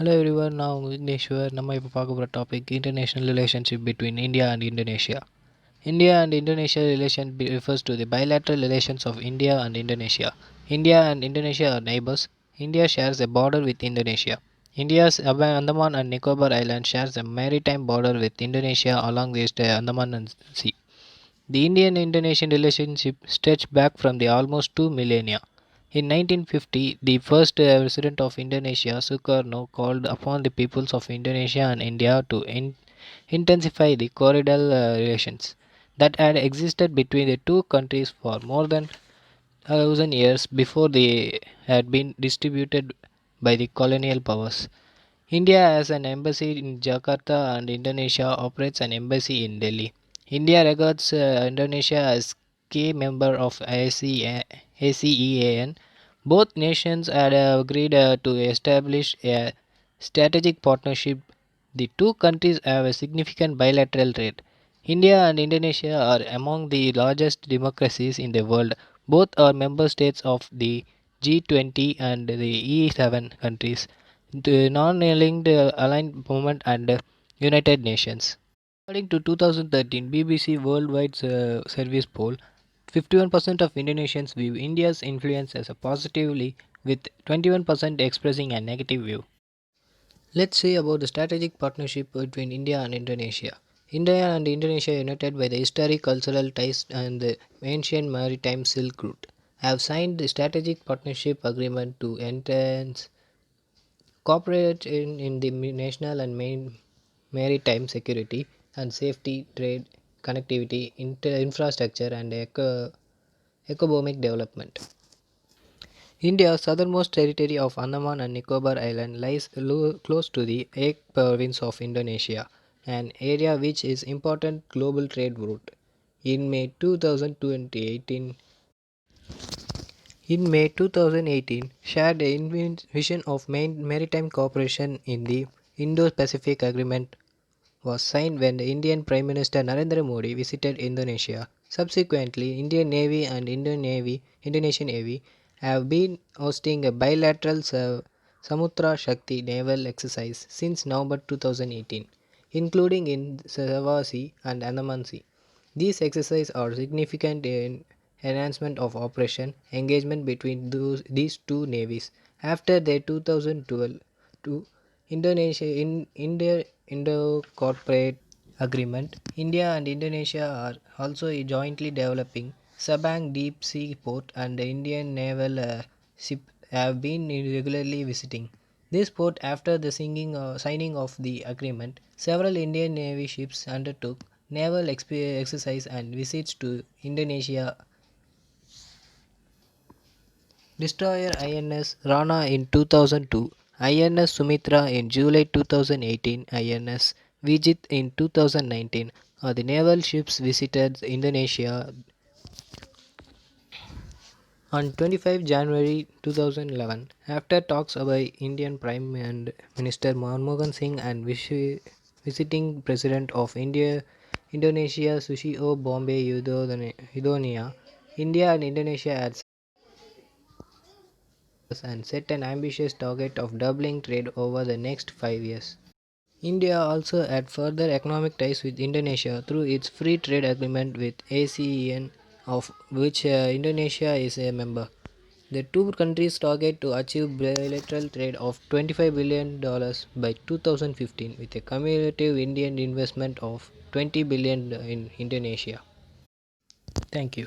Hello everyone, now Vigneshwar நம்ம இப்போ பார்க்க போகிற topic international relationship between India and Indonesia. India and Indonesia relation refers to the bilateral relations of India and Indonesia. India and Indonesia are neighbors. India shares a border with Indonesia. India's Andaman and Nicobar Island shares a maritime border with Indonesia along the Andaman Sea. The Indian-Indonesian relationship stretched back from the almost two millennia. In 1950, the first president of Indonesia, Sukarno, called upon the peoples of Indonesia and India to intensify the cordial relations that had existed between the two countries for more than 1,000 years before they had been distributed by the colonial powers. India has an embassy in Jakarta and Indonesia operates an embassy in Delhi. India regards Indonesia as key member of ASEAN. Both nations had agreed to establish a strategic partnership. The two countries have a significant bilateral trade. India and Indonesia are among the largest democracies in the world. Both are member states of the G20 and the E7 countries, the non-aligned aligned movement and United Nations. According to 2013 BBC Worldwide Service poll, 51% of Indonesians view India's influence as a positively, with 21% expressing a negative view. Let's see about the strategic partnership between India and Indonesia. India and Indonesia, united by the historic cultural ties and the ancient maritime Silk Route, have signed the strategic partnership agreement to enhance cooperate in the national and maritime security and safety, trade, connectivity, infrastructure, and economic development. India's southernmost territory of Andaman and Nicobar Island lies close to the Aceh province of Indonesia, an area which is important global trade route. In May 2018, In May 2018, shared a vision of maritime cooperation in the Indo-Pacific Agreement was signed when the Indian Prime Minister Narendra Modi visited Indonesia. Subsequently, Indian Navy and Indonesian Navy have been hosting a bilateral Samudra Shakti naval exercise since November 2018, including in Sabah Sea and Andaman Sea. These exercises are significant in enhancement of operation engagement between these two navies. After their 2012 to Indo corporate agreement, India and Indonesia are also jointly developing Sabang Deep Sea Port and the Indian naval ship have been regularly visiting this port. After the signing of the agreement, several Indian Navy ships undertook naval exercise and visits to Indonesia. Destroyer INS Rana in 2002, INS Sumitra in July 2018, INS Vijit in 2019 are the naval ships visited Indonesia on 25 January 2011 after talks by Indian Prime Minister Manmohan Singh and visiting President of Indonesia Susilo Bambang Yudhoyono. India and Indonesia had and set an ambitious target of doubling trade over the next 5 years. India also had further economic ties with Indonesia through its free trade agreement with ASEAN, of which Indonesia is a member. The two countries target to achieve bilateral trade of $25 billion by 2015 with a cumulative Indian investment of $20 billion in Indonesia. Thank you.